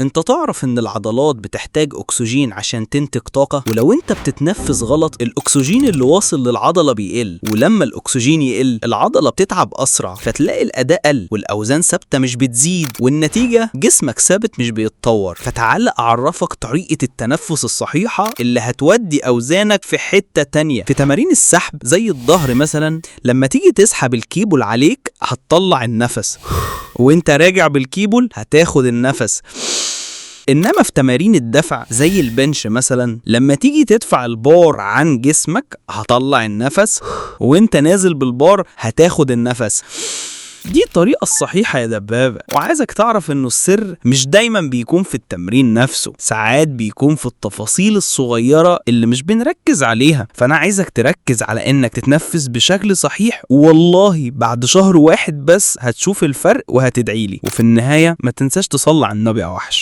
انت تعرف ان العضلات بتحتاج اكسجين عشان تنتج طاقة، ولو انت بتتنفس غلط الاكسجين اللي واصل للعضلة بيقل، ولما الاكسجين يقل العضلة بتتعب اسرع، فتلاقي الاداء قل والاوزان ثابتة مش بتزيد، والنتيجة جسمك ثابت مش بيتطور. فتعال اعرفك طريقة التنفس الصحيحة اللي هتودي اوزانك في حتة تانية. في تمارين السحب زي الظهر مثلا، لما تيجي تسحب الكيبل عليك هتطلع النفس، وانت راجع بالكيبل هتاخد النفس. انما في تمارين الدفع زي البنش مثلا، لما تيجي تدفع البار عن جسمك هتطلع النفس، وانت نازل بالبار هتاخد النفس. دي الطريقة الصحيحة يا دبابة. وعايزك تعرف انه السر مش دايما بيكون في التمرين نفسه، ساعات بيكون في التفاصيل الصغيرة اللي مش بنركز عليها. فانا عايزك تركز على انك تتنفس بشكل صحيح، والله بعد شهر واحد بس هتشوف الفرق وهتدعيلي. وفي النهاية ما تنساش تصلي على النبي يا وحش.